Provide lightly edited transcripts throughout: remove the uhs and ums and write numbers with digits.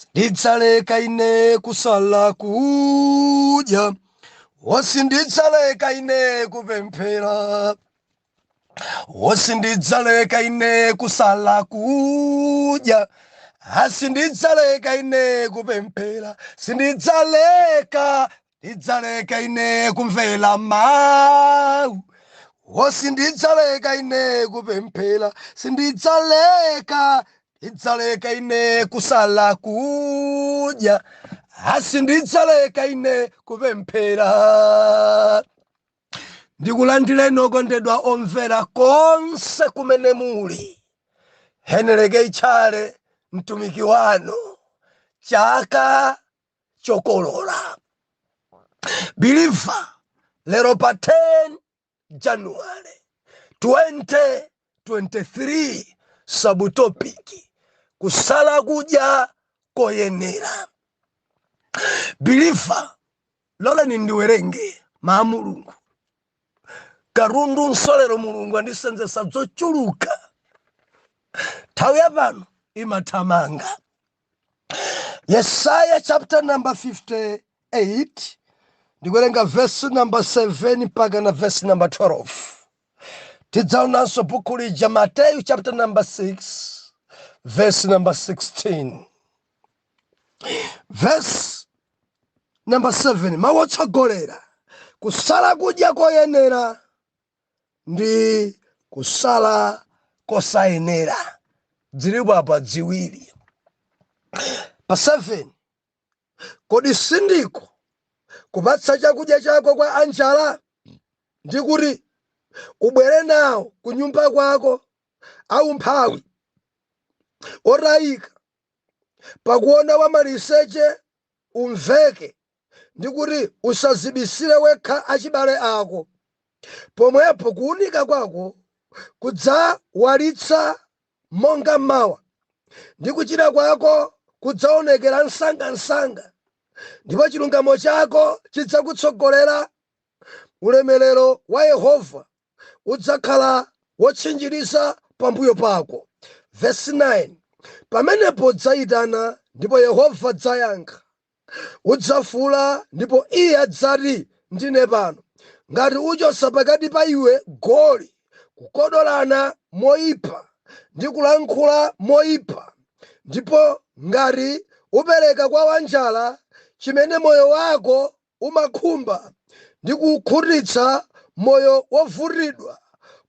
Sinditsaleka ine kusala kudya, wasinditsaleka ine kupemphera, wasinditsaleka ine kusala kudya, asinditsaleka ine kupemphera, sinditsaleka ine kumvera mawu, wasinditsaleka ine kupemphera, sinditsaleka ine kusala kudya, asinditsaleka ine kupemphera. Ndikulandileni okondedwa omvera konse kumene muli. Enera Tchale mtumiki wanu, chaka chokolola. Believer, lero pa 10 January 2023, subtopic kusala kudya koyenera. Believer, lola nindiwerenge mawu a Mulungu. Karundu nsolero Mulungu andisenzesa zochuluka. Nthawi yapano imathamanga. Yesaya chapter number 58, ndikuwerenga verse number 7 mpaka na verse number 12. Tidzaonanso buku lija Mateyu chapter number 6, verse number 16. Verse number 7, mawu otsogolera kusala kudya koyenera ndi kusala kosayenera. Zilipo apa ziwiri. Pa 7, kodi sindiko kupatsa chakudya chako kwa anjala ndi kuti ubwere nawo ku nyumba kwako, au mphawi otayika pakuona wamaliseche umveke ndi kuti usazibisire wekha achibale ako, pomwepo kuunika kwako kudzawalitsa monga mawa ndi kuchira kwako kudzaonekera msangamsanga, ndipo chilungamo chako chidzakutsogolera. Ulemerero wa Yehova udzakhala wotsinjiriza pambuyo pako. Verse 9, pamenepo udzayitana ndipo Yehova adzayankha, udzafuula ndipo iye adzati ndine pano. Ngati uchosa pakati pa iwe goli, kukodolana moyipa ndi kulankhula moyipa, ndipo ngati upereka kwa wanjala chimene moyo wako umakhumba ndi kukhutitsa moyo wovutidwa,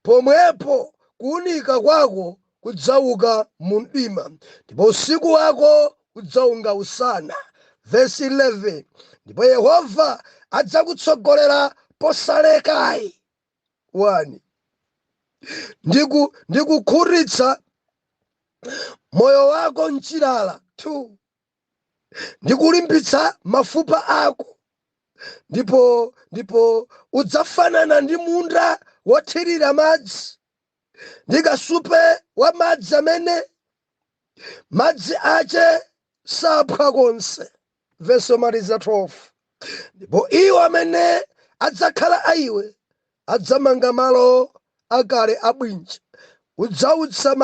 pomwepo kuunika kwako kudzauka mu mdima ndipo usiku wako udzaunga usana. Verse 11, ndipo Yehova adzakutsogolera posalekayi. 1, ndikukhutitsa moyo wako mchilala. 2, ndikulimbitsa mafupa ako, ndipo udzafanana ndi munda wothirira madzi, ndi kasupe wa madzi amene madzi ache saphwa konse. Verse 12, ndipo iwo amene adzakhala aiwe adzamanga malo akale abwinja, udzautsa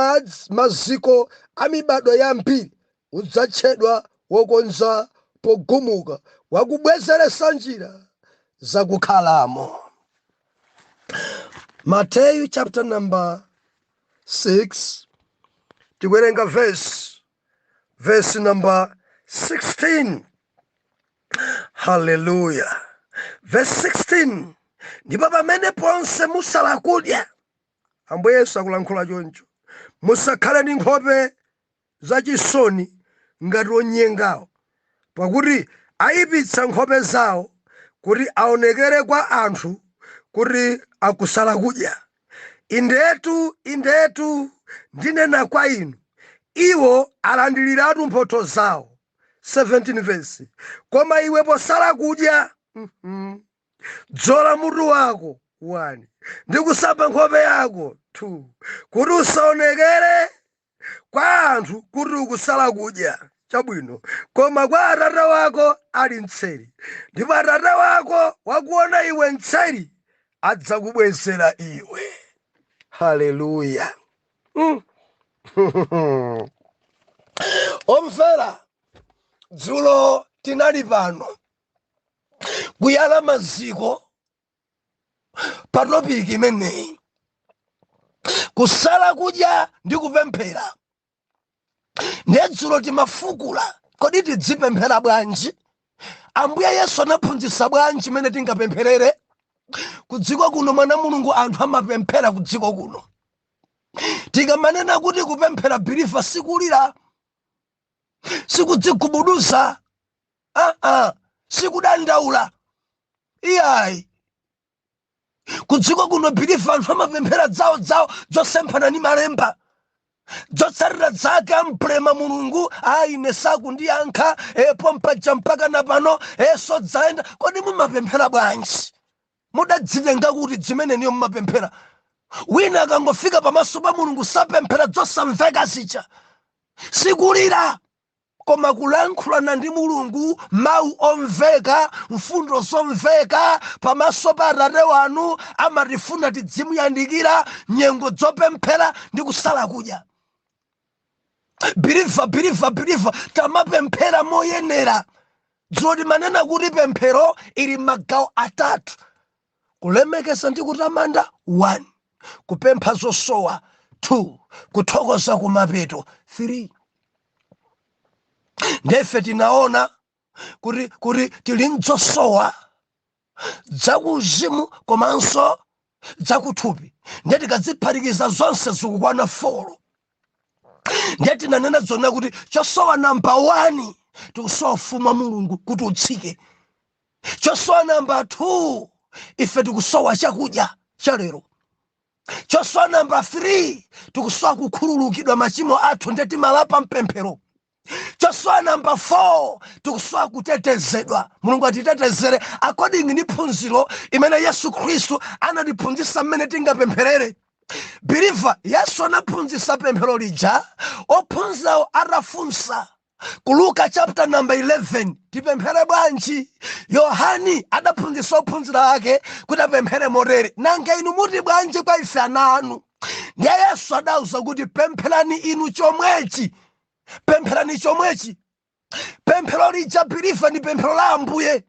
maziko a mibado yambiri, udzatchedwa wokonza pogumuka, wakubwezeretsa njira zakukhalamo. Mateyu chapter number 6, tikuwerenga verse number 16. Hallelujah. Verse 16, ndipo pamene ponse musala kudya, Ambuye Yesu akulankhula choncho, musakhale ndi nkhope zachisoni ngati onyengawo, pakuti ayipitsa nkhope zawo kuti aonekere kwa anthu kuti akusala kudya. Indetu ndinena kwa inu, iwo alandiliratu mphotho zawo. 17 verse, koma iwe posala kudya, dzola mutu wako. 1, ndi kusamba nkhope yako. 2, kuti usaonekere kwa anthu kuti ukusala kudya. Chabwino, koma kwa Atate wako ali mtseri, ndipo Atate wako wakuona iwe mtseri adzakubwezera iwe. Haleluya. Omvera, dzulo tinali pano kuyala maziko pa topiki imeneyi, kusala kudya ndi kupemphera. Ndiye dzulo timafukula, kodi tidzipemphera bwanji? Ambuye Yesu anaphunzitsa bwanji mene tingapempherere? Kudziko kuno mwana Mulungu anthu amapemphera kudziko kuno. Tikamanena kuti kupemphera bilifa sikulira, sikudzigubuduza, sikudandaula. Iyayi. Kudziko kuno bilifa anthu amapemphera dzawo zosemphana ni malemba. Zotsarira zake amplema Mulungu, ine sakundiyankha, pompaja mpaka na pano, sodzaenda. Kodi mumapemphera bwanji? Mudadzitenga kuti dzimene niyo mumapemphera. Wina akangofika pamaso pa Mulungu sapemphera zosamveka zija. Sikulira, koma kulankhulana ndi Mulungu mawu omveka, mfundo zomveka pamaso pa Atate wanu. Amatifuna tidzimuyandikira nyengo zopemphera ndi kusala kudya. Biliva tamapemphera moyenera. Dzoti manena kuti pemphero ili magawo atatu: kulemekeza ndi kutamanda 1, kupempha zosowa 2, kuthokoza kumapeto 3. Ndefe tinaona kuti tili nzosowa zakuzimu komanso zakuthupi. Ndiye tikaziphatikiza zonse zikukwana 4. Ndiye tinanena zona kuti chosowa namba 1 tikusowa ufumu wa Mulungu kuti utsike. Chosowa namba 2 ife tikusowa chakudya cha lero. Chosowa namba 3 tikusowa kukhululukidwa machimo athu ndiye timalapa mpemphero. Chosowa namba 4 tikusowa kutetezedwa. Mulungu atitetezere according ni phunziro imene Yesu Khristu anatiphunzitsa mmene tingapempherere. Biliva, Yesu anaphunzitsa pemphero lija, ophunzirawo atafunsa. Ku Luka chapter number 11, tipemphere bwanji? Yohani adaphunzitsa ophunzira ake kuti apemphere motere. Nanga inu muti bwanji kwa ife ana anu? Ndiye Yesu adauza kuti pempherani inu chomwechi. Pempherani chomwechi. Pemphero lija biliva ni pemphero la Ambuye.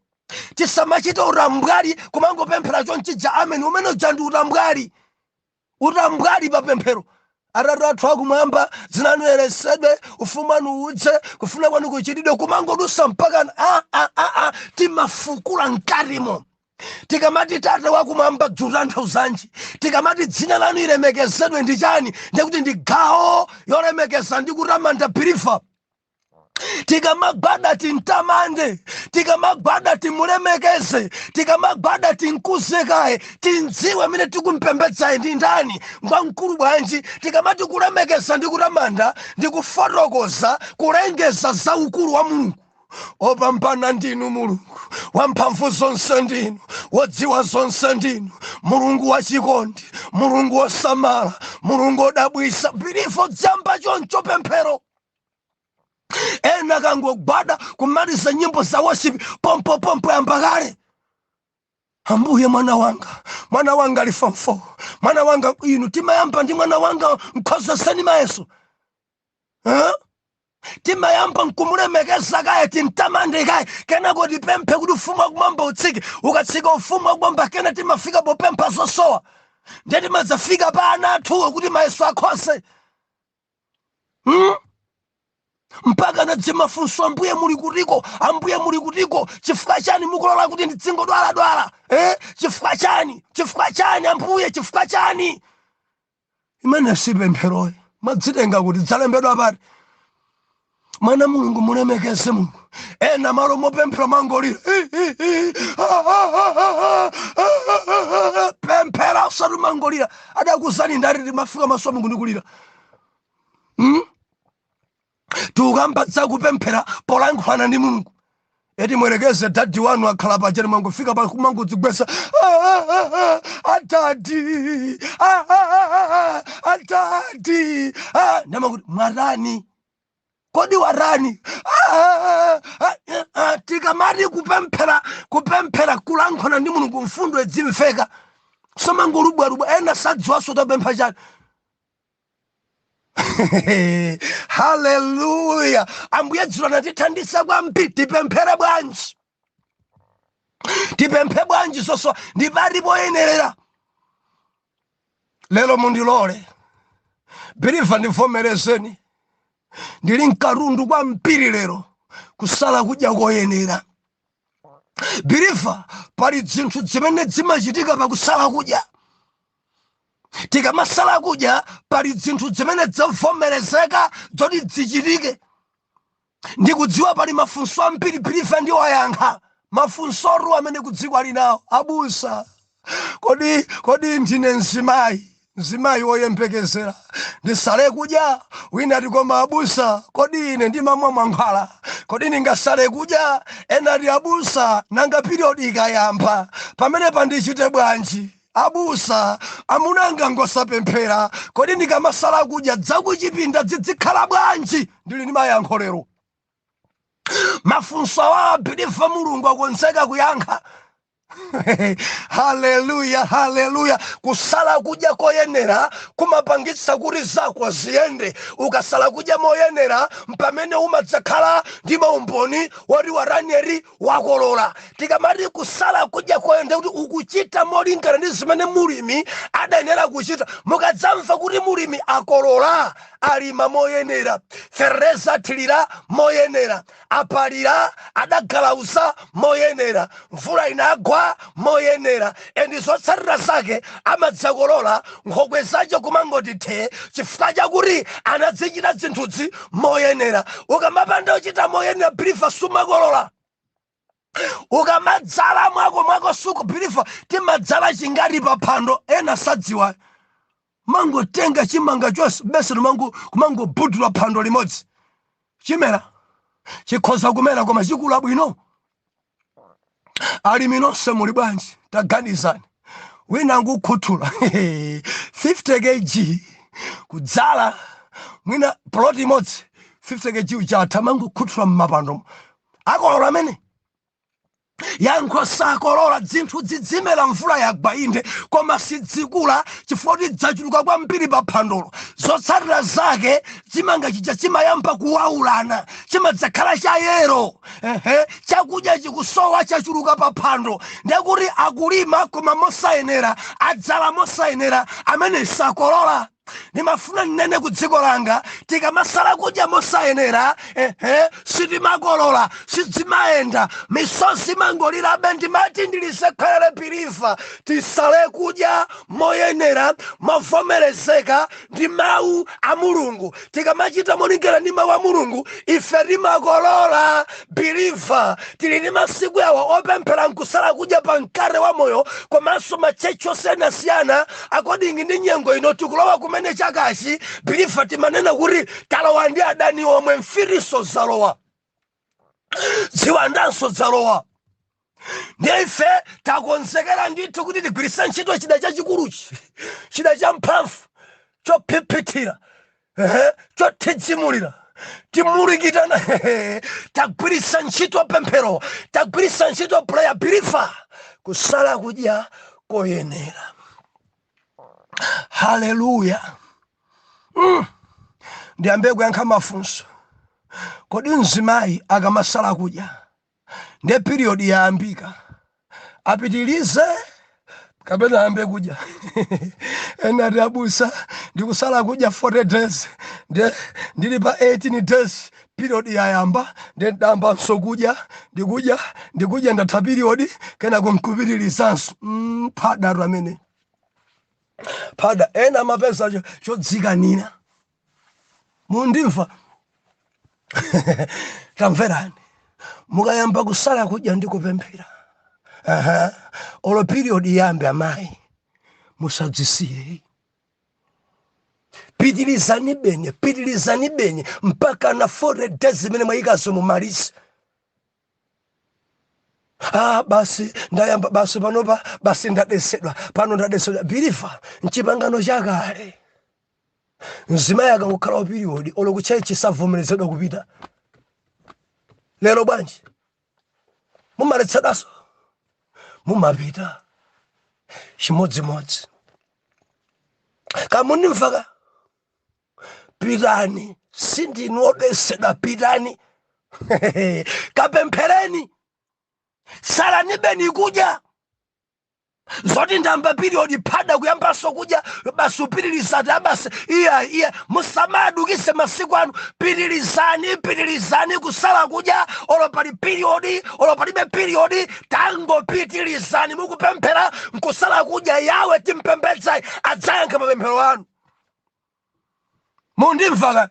Tisamachita utambwali kumangopemphera chonchija ameni umene uja ndi utambwali. Utambwali pa pemphero. Atate athu akumwamba, dzina lanu liyeretsedwe, ufumu wanu udze, kufuna kwanu kuchitidwe, kumangodusa mpaka timafukula mkatimo. Tikamati Tate wakumwamba dzutanthauzanji. Tikamati dzina lanu lilemekezedwe ndi chani? Ndiye kuti ndi gawo yolemekeza ndi kutamanda biliva. Tikamagwada timtamande, tikamagwada timulemekeze, tikamagwada timkuze kaye, tindziwe mene tikumpembedza ndi ndani, ngwamkulu bwanji. Tikamati kulemekeza ndi kutamanda ndi kufotokoza, kulengeza za ukulu wa Mulungu. Opambana ndinu Mulungu, wamphamvu zonse ndinu, wodziwa zonse ndinu, Mulungu wachikondi, Mulungu wosamala, Mulungu wodabwitsa. Biliva dzamba choncho pemphero. Ena kangogwada kumaliza nyimbo za worship pompo yamba kale. Ambuye mwana wanga ali form 4, mwana wanga inu timayamba ndi mwana wanga mkhozeseni mayeso. Timayamba nkumulemekeza kaye, timtamande kaye, kena kuti pemphe kuti ufumu wakumwamba utsike. Ukatsika ufumu wakumwamba kena timafika popempha zosowa. Ndiye timadzafika pa ana athu kuti mayeso akhose. Mpaka nadzimafunso, Ambuye muli kutiko, Ambuye muli kutiko, chifukwa chani mukulola kuti ndidzingodwala? Chifukwa chani Ambuye, chifukwa chani? Imene si pempheroyi. Madzitenga kuti dzalembedwa pati. Mwana Mulungu mulemekeze Mulungu. Ena malo mopemphera mangolira. Pemphera usati mangolira. Adakuzani ndati timafika maso Mulungu ndikulira. Tukamba zakupemphera polankhulana ndi Mulungu. Eti mwerekeze dadi wanu akhala pachani mangofika pa kumangodzigwesa. Atati. Ndamakuti mwarani. Kodi warani? Tikamati kupemphera kulankhulana ndi Mulungu mfundo edzimfeka. Somangolubwa ena sadziwaso tapempha chani. Haleluya. Ambuye dzulo natithandisa kwambiri. Tipemphere bwanji. Tipemphe bwanji soso ndipati poyenerera. Lero mundilole. Believe ndivomerezeni. Ndili nkarundu kwambiri lero. Kusala kudya koyenera. Believe pali zinthu zimene zimachitika pakusala kudya. Tikamasala kudya pali zinthu zimene zavomerezeka zoti zichitike. Ndikudziwa pali mafunso ambiri believe ndi wayankha. Mafunso amene kudziko ali nawo. Abusa. Kodi ndine mzimayi woyembekezera ndisale kudya? Wina ati koma abusa, kodi ine ndimamwa mankhwala, kodi ndingasale kudya? Ena ati abusa, nanga period ikayamba pamene pandichite bwanji? Abusa, amunanga ngosapemphera, kodi ndikamasala kudya dzakuchipinda zidzikhala bwanji? Ndili ndi mayankho lero. Mafunso awa believe Mulungu akonzeka kuyankha. Haleluya, haleluya. Kusala kudya koyenera kumapangitsa kuti zako ziyende. Ukasala kudya moyenera mpamene umadzakhala ndi maumboni woti waranieri wakolola. Tikamati kusala kudya koyenda kuti ukuchita molingana ndi zimene mulimi adayenera kuchita. Mukadzamva kuti mulimi akolola, alima moyenera, fereza tilira moyenera, apalira, adagalauza moyenera, mvula inagwa moyenera, endi zotsatira zake amadzakolola. Nkhokwe zacho kumangoti the chifukwa chakuti anazichita zinthuzi moyenera. Ukamapanda kuchita moyenera believe sumakolola. Ukamadzala mwako suku believe timadzala chingati pa phando. Ena sadziwa mangotenga chimanga chonse bese kumangobudula phando limodzi. Chimera chikhoza kumera koma chikula bwino. Alimi nonse muli bwanji? Taganizani. Wina ngukhuthula 50 kg kudzala mwina plot imodzi 50 kg uchatha mangokhuthula mmapando. Akolola amene yankho sakolola. Zinthu zidzimera mvula yagwa inde koma sidzikula chifukwa dzachuluka kwambiri pa phandolo. Zotsatira zake chimanga chija chimayamba kuwaulana, chimadzakhala chayero. Chakudya chikusowa chachuluka pa phando. Ndekuti akulima koma mosayenera, adzala mosayenera, amene sakolola. Nimafuna nnene ku dziko langa tikamasala kudya mosayenera sitimakolola, sidzimayenda, misozi mangolirabe. Ndimati ndilisekhalere pilifa tisale kudya moyenera movomerezeka ndi mawu a Mulungu. Tikamachita molingana ndi mawu a Mulungu ife timakolola. Biliva tili ndi masiku yawo opemphera nkusala kudya pa mkate wa moyo komanso machechi osiyanasiyana according ndi nyengo ino tikulowa kumene chakashi. Biliva timanena kuti talowa ndi adani omwe, mfiriso zalowa, ziwandanso zalowa. Ndiye ife takonzekera ndithu kuti tigwiritse ntchito chida chachikuluchi, chida cha mphamvu, chophiphithira, chothedzimulira, timulikitana. Tagwiritsa ntchito pemphero, tagwiritsa ntchito prayer. Biliva kusala kudya koyenera. Haleluya. Ndiyambe kuyankha mafunso. Kodi mzimayi akamasala kudya ndiye period yayambika apitilize kapena ayambe kudya? Ena ati abusa ndikusala kudya 40 days ndili pa 18 days period yayamba ndidamba nsokudya ndikudya ndatha period kena kumkupitilisanso. Phada ramene phada ena mapesa chodzikanira. Mundimva? Tamverani. Mukayamba kusala kudya ndikupemphera olo period yambe amayi musadzisiye. Pitilizani benye mpaka na 40 days zimene mwayikaso mumalisa. Basi ndayamba basi panopa basi ndadesedwa pano ndadesedwa. Biliva mchipangano chakale mzimayi akangokhala period olo kuchechi savomerezedwa kupita. Lero bwanji mumaletsedwaso mumapita chimodzimodzi. Kamunimvaka pitani, sindinodesera pitani. Kapemphereni, salanibeni kudya. Zoti ndamba period pada kuyambaso kudya basi upitirizani abasi iya musamadukise masiku anu. Pitirizani kusala kudya olo pali period olo palibe period, tangopitirizani mukupemphera nkusala kudya. Yawe timpembedza adzayankha mapemphero anu. Mundimva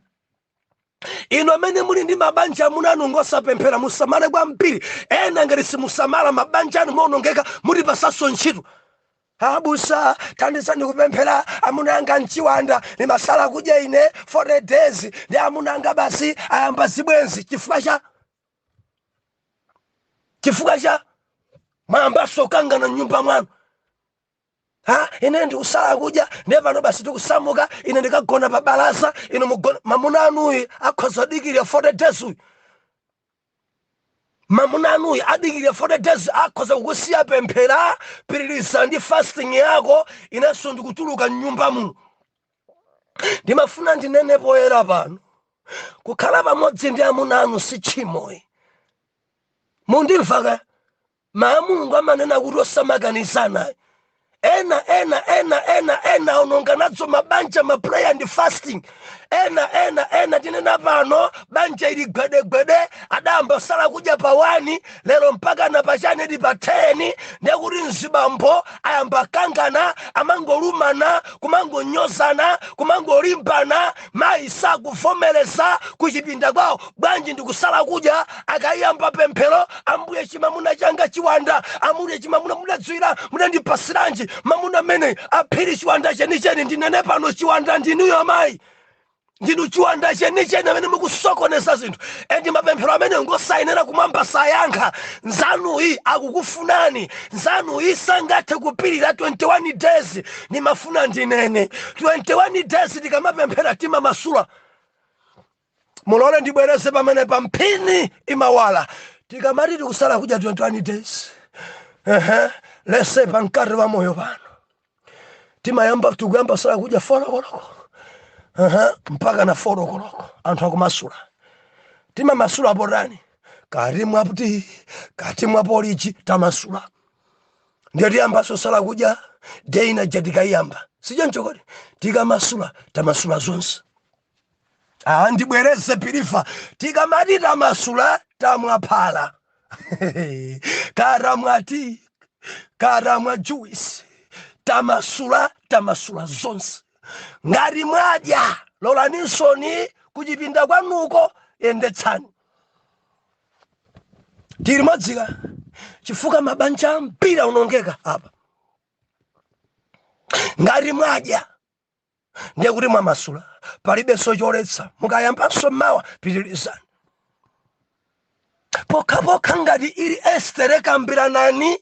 ino amene muli ndi mabanja munanu ngosapemphera musamale kwambiri. Ena ngati simusamala mabanja anu maonongeka mutipasaso ntchito. Abusa thandizani kupemphera amuna anga mchiwanda ni masala kudya ine 40 days ndi amuna anga basi ayamba zibwenzi. Chifukwa cha mayambaso kangana nyumba mwanu. Ine ndikusala kudya nepano basi tikusamuka ine ndikagona pa balaza ino mugona. Mamuna anuyi akhoza dikirira 40 days uyu. Mamuna anuyi adikirira 40 days akhoza kukusiya pemphera. Pitiriza ndi fasting yako inenso ndikutuluka nyumba muno. Ndimafuna ndinene poyera pano, kukhala pamodzi ndi amuna anu si tchimo. Mundimva Mulungu amanena kuti osamakanizana. Ena ononga nadzo mabanja ma prayer and fasting. Ena tinena pano banja ili gwedegwede adamba sala kudya pa 1 lero mpaka na pachane di pa 10 ndekuti mzibambo ayamba kangana amangolumana kumangonyozana kumangolimbana mayi sakuvomereza kuchipinda kwawo. Bwanji ndikusala kudya akayamba pemphero ambuye chimamuna changa chiwanda ambuye chimamuna munadziwira munandipasiranji mamuna mene aphiri chiwanda chenicheni. Ndinene pano chiwanda ndinuyo amayi, ndinu chiwanda chenicheni amene mukusokoneza zinthu. Endi mapemphero amene ngosayenera kumwamba sayankha. Nzanuyi akukufunani, nzanuyi sangathe kupirira 21 days. Nimafuna ndinene 21 days tikamapemphera timamasula. Mulole ndibwereze pamene pamphini imawala tikamati tikusala kudya 21 days. Lese pankari wa moyo pano tikuyamba sala kudya 4 koloko mpaka na 4 koloko anthu akumasula. Timamasula porani kati mwaputi kati mwapolichi tamasula. Ndiyo tiyambaso sala kudya day ina tikayamba sijo nchokoti tikamasula tamasula zonse. Ndibwereze pilifa tikamati tamasula tamwaphala karamwati karamwa juice tamasula zonse. Ngati mwadya lolanisoni kuchipinda kwanuko yendetsani. Tili modzika chifukwa mabanja mpira unongeka apa. Ngati mwadya ndiye kuti mwamasula palibe choletsa. Mukayambanso mawa pitirizani. Pokhapokha ngati ili Estere kambiranani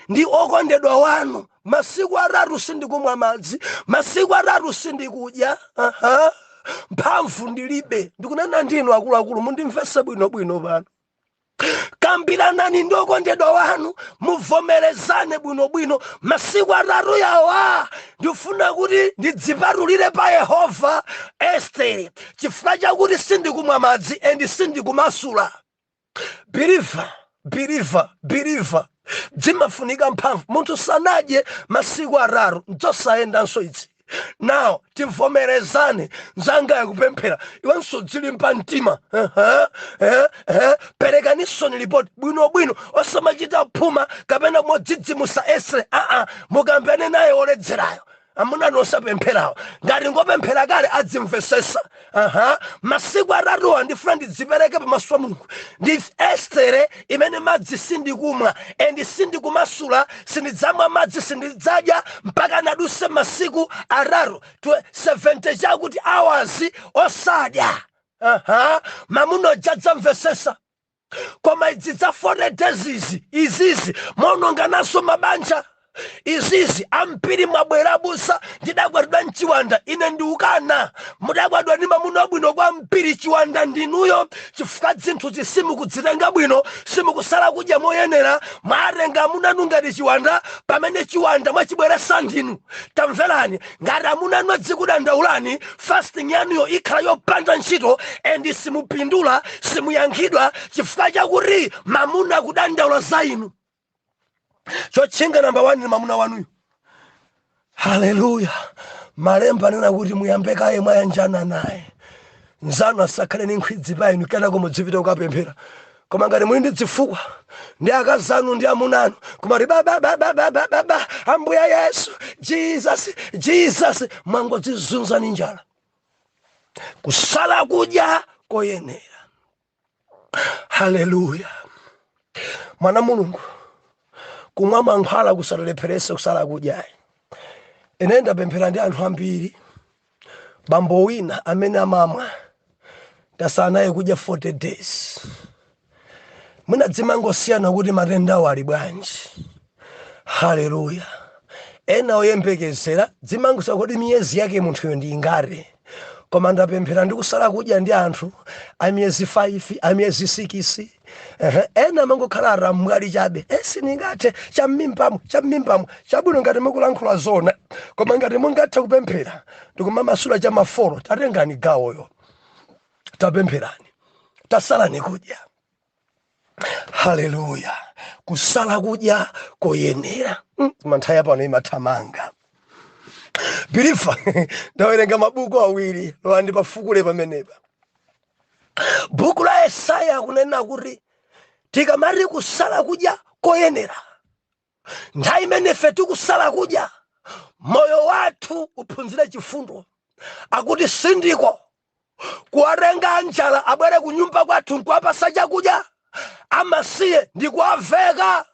ndi okondedwa wanu. Masiku 3 sindikumwa madzi, masiku 3 sindikudya. Mphamvu ndilibe. Ndikunena ndinu akuluakulu mundimvese bwinobwino pano. Kambiranani ndi okondedwa wanu muvomerezane bwinobwino. Masiku 3 yawa ndifuna kuti ndidzipatulire pa Yehova Estere chifukwa chakuti sindikumwa madzi and sindikumasula. Believe dzimafunika mphamvu. Munthu sanadye masiku 3 nzosayendanso idzi. Now tivomerezane nzanga yakupemphera iwenso dzili mpantima. Perekaniso ni report bwinobwino osamachita phuma kapena modzidzimusa Estere. Mukambene naye oledzerayo amuna nosapempherawo. Ngati ngopemphera kale adzimvesesa. Masiku 3 ndifuna ndidzipereke pamaso pa Mulungu. Ndi Estere imene madzi sindikumwa and sindikumasula, sindidzamwa madzi sindidzadya mpaka naduse masiku 3 70 chakuti hours osadya. Mamuno jadzamvesesa. Koma idzi za 40 days izizi mononga naso mabanja. izizi ambiri mwabwera busa ndidagwadwa mchiwanda ine ndiukana mudagwadwa ndi mamuna bwino kwa mpiri chiwanda ndinuyo chifukwa zinthu zisimu kudzitenga bwino simukusala kudya moyenera mwarenga amunanu ngati chiwanda pamene chiwanda mwachibweresa ndinu. Tamverani, ngati amunanu adzikudandaulani fasting yanuyo ikhala yopanda ntchito and simupindula simuyankhidwa chifukwa chakuti mamuna kudandaula za inu. Chotchinga namba 1 ni mamuna wanuyo. Haleluya. Malemba nena kuti muyambekaye mwayanjana naye nzanu asakhale ni nkhwidzi pa inu kenako mudzipita kukapemphera. Koma ngati muli ndi zifukwa ndi akazanu ndi amunanu kumati baba ambuya Yesu Jesus mwangodzizunza ni njala kusala kudya koyenera. Haleluya. Mwana Mulungu kumwa mankhwala kusalelepherese kusala kudya. Ine ndapemphera ndi anthu ambiri bambo wina amene amamwa tasanaye kudya 40 days. Mwina dzimangosiyana kuti matenda ali bwanji. Haleluya. Ena oyembekezera dzimangosiyana kuti miyezi yake munthuyo ndi ingati. Koma ndapemphera ndi kusala kudya ndi anthu amiyezi 5 amiyezi 6. Ena mangokhala ramwali chabe siningate chammimbamo chabwino ngati mukulankhula zona. Koma ngati mungathe kupemphera ndikumamasula cha mafolo tatengani gawoyo tapempherani tasalani kudya. Haleluya. Kusala kudya koyenera. Manthaya pano imathamanga. Bilifa ndawerenga mabuku awiri lowandi pafukule pamenepa. Buku la Yesaya kunena kuti tikamati kusala kudya koyenera nthawi imene ife tikusala kudya moyo wathu uphunzire chifundo. Akuti sindiko kuwatenga anjala abwere kunyumba kwathu nkuwapasa chakudya amasiye ndi kuwaveka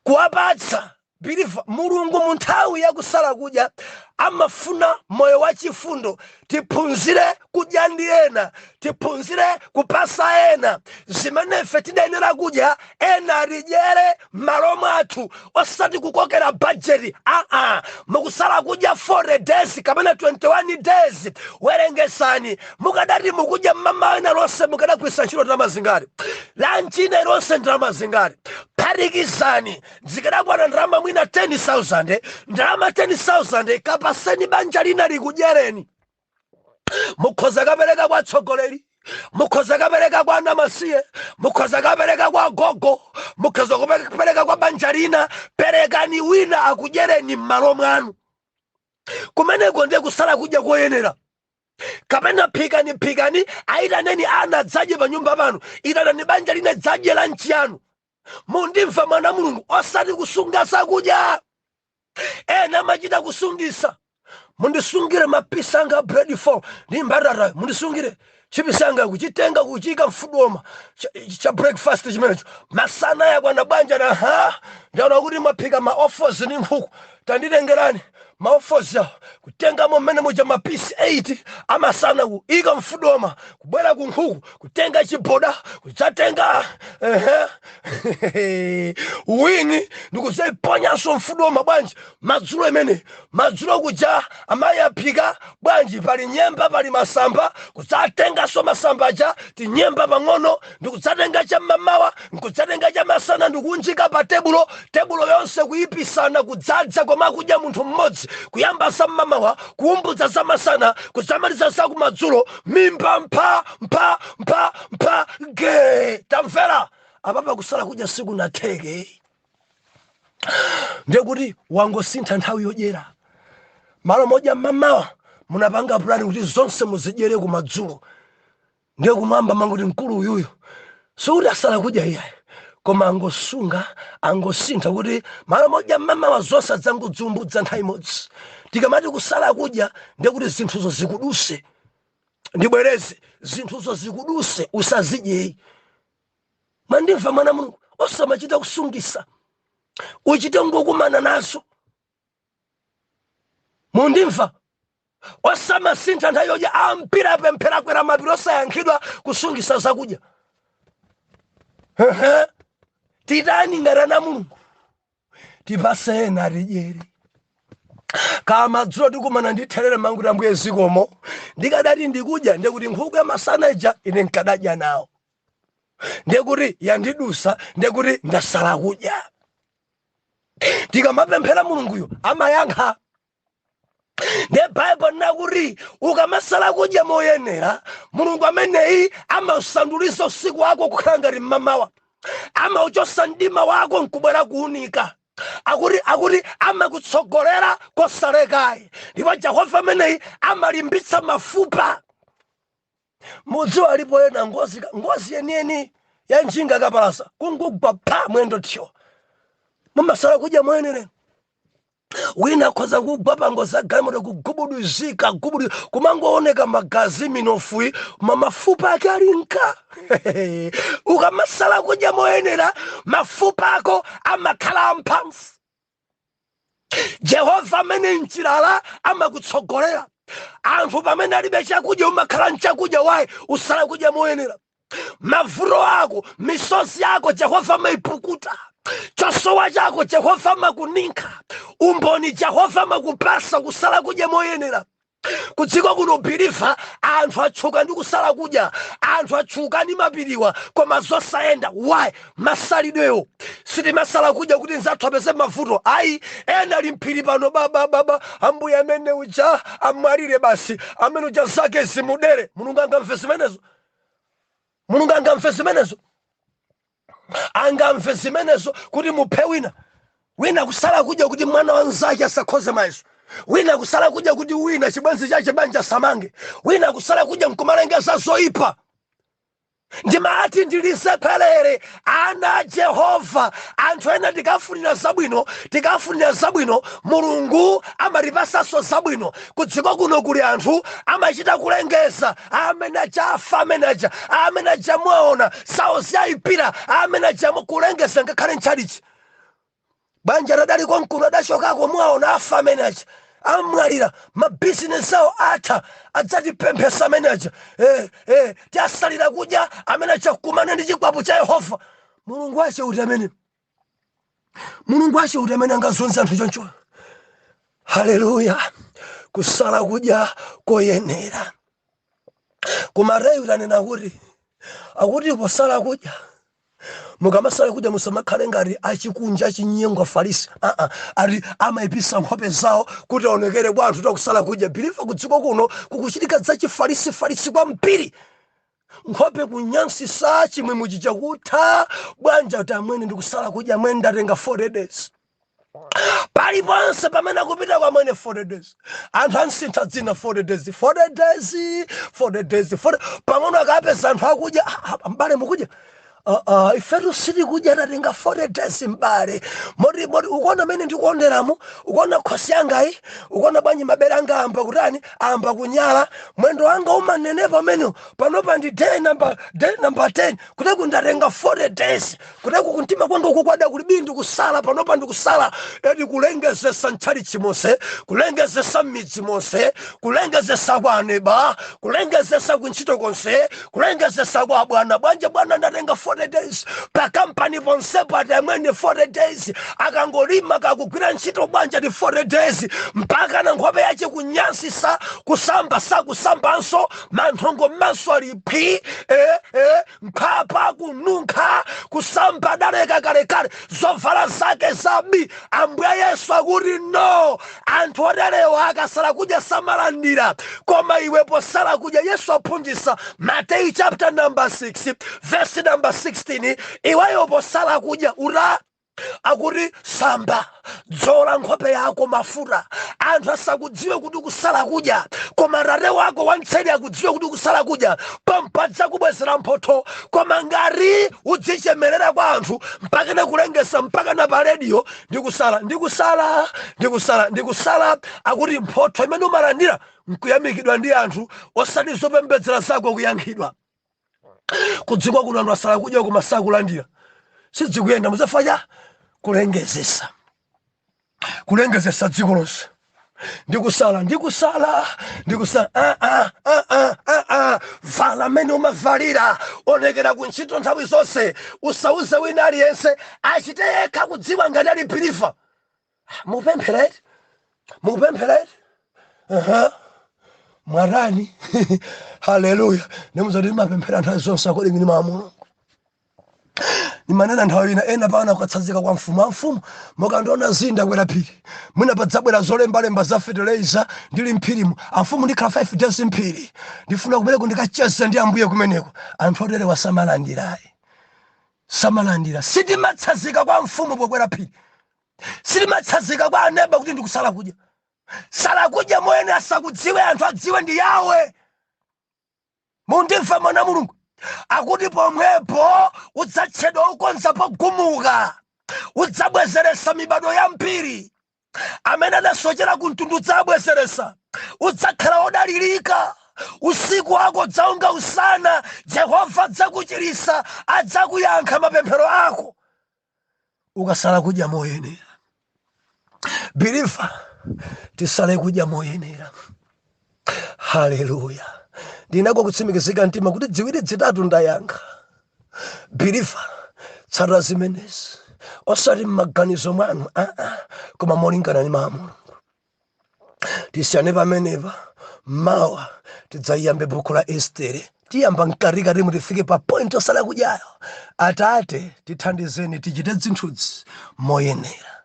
kuwapatsa. Bilifa Mulungu mu nthawi ya kusala kudya amafuna moyo wa chifundo. Tiphunzire kudya ndi ena, tiphunzire kupasa ena. Zimene ife tidayenera kudya ena alidyere m'malo mwathu osati kukokera budget. Mukusala kudya 40 days kapena 21 days werengesani. Mukadati mukudya mmamawa ina lonse mukadakwisa ntchito ndalama zingati, lanchi ina lonse ndalama zingati, phatikizani zikadakwana ndalama mwina 10,000 ndalama 10,000 kapaseni banja lina likudyereni. Mukhoza kapereka kwa tsogoleri, mukhoza kapereka kwa namasiye, mukhoza kapereka kwa gogo, mukhoza kapereka kwa banja lina. Perekani wina akudyereni m'malo mwanu. Kumeneko ndiye kusala kudya koyenera. Kapena phikani ayitaneni ana dzadye pa nyumba panu, itanani banja lina dzadye lanchi yanu. Mundimva mwana Mulungu, osati kusunga sakudya. Ena machita kusungisa. Mundisungire mapisa anga bread 4 ndi mbatata, mundisungire chipisanga kuchitenga kuchika mfudoma cha breakfast chimenecho. Masana yakwana banja na ndaona kuti maphika maoffers ni nkhuku. Tanditengerani maoffers yawo kutenga mmene muja mapisi 8 amasana kuika mfudoma kubwera ku nkhuku kutenga chiboda kuchatenga wini ndikuziponyanso mfudoma bwanji. Madzulo emene madzulo kuja amayi aphika bwanji pali nyemba pali masamba kuzatenganso masamba aja tinyemba pang'ono ndikudzatenga cha mmamawa ndikudzatenga cha masana ndikunjika pa tebulo yonse kuyipisana kudzadza koma kudya munthu mmodzi kuyamba sa mmamawa kuumbudza za masana kudzamaliza za kumadzulo mimba mpa ge. Tamvera apapa kusala kudya siku natheke. Ndiye kuti wangosintha nthawi yodyera. Malo modya mmamawa munapanga plani kuti zonse muzidyere kumadzulo. Ndiye kumwamba manguti mkulu uyuyo suti asala kudya iyayi koma angosunga angosintha kuti malo modya mmamawa zonse adzangodziumbudza nthawi imodzi. Tikamati kusala kudya ndiye kuti zinthuzo zikuduse. Ndibwereze zinthuzo zikuduse usazidye. Mandimva mwana Mulungu, osamachita kusungisa uchite ngokumana nazo. Mundimva osamasintha nthawi yodya ampira pemphera kwera mapiri osayankhidwa kusungisa zakudya. Titani ngati ana Mulungu tipase ena tidyere. Kama dzulo tikumana ndithelere mangu tambuye zikomo, ndikadati ndikudya ndekuti nkhuku ya masana ija ine nkadadya nawo, ndekuti yandidusa, ndekuti ndasala kudya. Tikamapemphera mulunguyo amayankha. Ne Bible nakuti ukamasala kudya moyenera, mulungu ameneyi amausandulisa usiku wako kukhala ngati mmamawa, amauchosa mdima wako nkubwera kuunika. Akuti amakutsogolera kosalekayi, ndipo Yehova ameneyi amalimbitsa mafupa. Mudziwa alipo ena ngozi yeniyeni ya njinga kapalasa kungugwa pa mwendo thiyo, mumasala kudya moyenera. Wina khoza kugwa pa ngozi agalimoto kugubuduzika kumangooneka magazi minofui mafupa ake alinka. Ukamasala kudya moyenera mafupa ako amakhala amphamvu. Yehova amene nchilala amakutsogolera. Anthu pamene alibe chakudya umakhala nchakudya wayi usala kudya moyenera. Mavuto ako, misozi yako Yehova amaipukuta. Chosowa chako Yehova amakuninka. Umboni Yehova amakupasa kusala kudya moyenera. Kudziko kuno biliva anthu atchuka ndi kusala kudya, anthu atchuka ndi mapiriwa koma zosayenda. Why? Masalidwewo sitimasala kudya kuti nzathu apeze mavuto. Ayi, ena limphiri pano baba ambuye amene uja amwalire basi, amene uja zake zimudere. Mulungu angamve zimenezo? Mulungu angamve zimenezo? Angamve zimenezo kuti muphe wina kusala kudya kuti mwana wanzake asakhoze mayiso, wina kusala kudya kuti wina chibwenzi chache banja samange, wina kusala kudya nkumalengeza zoyipa. Ndimati ndilisepelere ana a Yehova. Anthu ena tikafunira zabwino mulungu amatipasanso zabwino. Kudziko kuno kuli anthu amachita kulengeza, amene achafa, amene aja mwaona sawo zayipira, amene aja kulengeza ngakhale ntchalichi. Banja ladali konkuno adachokako mwaona afa amene aja amwalira, mabizinesi awo atha, adzatipemphesa amene aja. Tiasalira kudya amene aja kumana ndi chikwapu cha Yehova. Mulungu wache kuti amene, mulungu wache kuti amene angazunza anthu choncho. Haleluya. Kusala kudya koyenera. Kumareyu tanena akuti posala kudya, mukamasala kudya musamakhale ngati achikunja achinyengo afarisi. Ali amaipisa nkhope zawo kuti aonekere bwa anthu takusala kudya. Biliva kudziko kuno kukuchitika zachifarisi kwambiri. Nkhope kunyansisa chimwemwe chichakutha bwanja kuti amwene ndikusala kudya, amwene ndatenga 40 days. Paliponse pamene akupita kwa amwene 40 days. Anthu ansintha dzina 40 days. Pang'ono akapeza anthu akudya, mbale mukudya. Ifetu siti kudya tatenga 40 days mbale. Moti ukuona mene ndikuonderamo, ukuona khosi yangayi, ukuona bwanyi mabere anga amba kutani, amba kunyala, mwendo wanga umanenepa mene. Panopa ndi day number 10, kuteku ndatenga 40 days. Kuteku kuntima kwanga kukwada kulibi ndikusala, panopa ndikusala. Edi kulengezesa ntchalichi monse, kulengezesa midzi monse, kulengezesa kwa aneba, kulengezesa kuntchito konse, kulengezesa kwa bwana. Bwana ndatenga 40 days. Pa kampani ponsepo ati amwene 40 days. Akangolima kakugwira ntchito bwanja di 40 days. Mpaka na nkhope yache kunyansisa, kusamba kusambanso, manthongo manso alipi, mkhapa kununkha, kusamba daleka kalekale, zovala zake zabi. Ambuye Yesu akuti no, anthu odalewa akasala kudya samalandira. Koma iwe posala kudya, Yesu aphunzitsa Matthew chapter number 6 verse number 16, iweyo posala kudya akuti samba, dzola nkhope yako mafuta. Anthu asakudziwe kuti kusala kudya, koma Atate wako wantseri akudziwe kuti kusala kudya pampadza kubwezera mphotho. Koma ngati udzichemerera kwa anthu mpaka na kulengesa mpaka na pa radio ndikusala akuti mphotho imene umalandira nkuyamikidwa ndi anthu osati zopembedzera zako kuyankhidwa. Kudziko kuno anthu asala kudya koma sakulandira. Sidzikuyenda muzafanya kulengezesa dziko lonse. Ndikusala. Vala mene umavalira, onekera kuntchito nthawi zonse. Usauze wina aliyense achite yekha kudziwa ngati ali biliva. mupempherere mwarani. Haleluya. Nemuzoti mapemphera nthawi zonse akodi ngini Mulungu. Nimanena nthawi ina ena pana kukatsazika kwa mfumu mukandiona zinda kwera phiri mwina padzabwera zolembalemba za fertilizer ndili mphirimu amfumu ndikhala 5 days mphiri ndifuna kupereka ndikacheza ndi ambuye kumeneko. Anthu otere samalandira sitimatsazika kwa mfumu pokwera phiri, sitimatsazika kwa aneba kuti ndikusala kudya. Sala kudya moyene asakudziwe, anthu adziwe ndi yawe. Mundimva mwana Mulungu akuti pomwepo udzatchedwa ukonza pogumuka, udzabwezeresa mibado ya mpiri. Amene adasochera ku mtundu udzabwezeresa, udzakhala odalirika. Usiku wako udzaunga usana, Yehova adzakuchirisa, adzakuyankha mapemphero ako ukasala kudya moyenera. Believer, tisale kudya moyenera. Haleluya. Ndinako kutsimikizika mtima kuti ziwiri zitatu ndayankha. Believer, tsata zimenezi osati m'maganizo mwanu koma molingana ndi mawu a Mulungu. Tisiyane pamenepa. Mawa tidzayambe buku la Estere, tiyamba mkatikati mutifike pa point osala kudyayo. Atate tithandizeni tichite zinthuzi moyenera,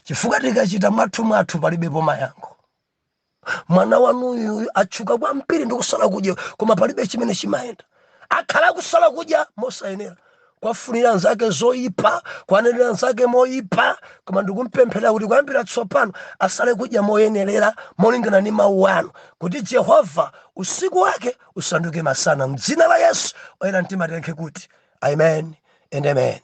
chifukwa tikachita mwathu palibepo mayankho. Mwana wanuyu atchuka kwambiri ndi kusala kudya koma palibe chimene chimayenda. Akhala kusala kudya mosayenera, kwafunira anzake zoyipa, kwanenera anzake moyipa. Koma ndikumpemphera kuti kuyambira tsopano asale kudya moyenerera molingana ndi mawu anu, kuti Yehova usiku wake usanduke masana. M'dzina la Yesu oyera mtima tiyankhe kuti amen and amen.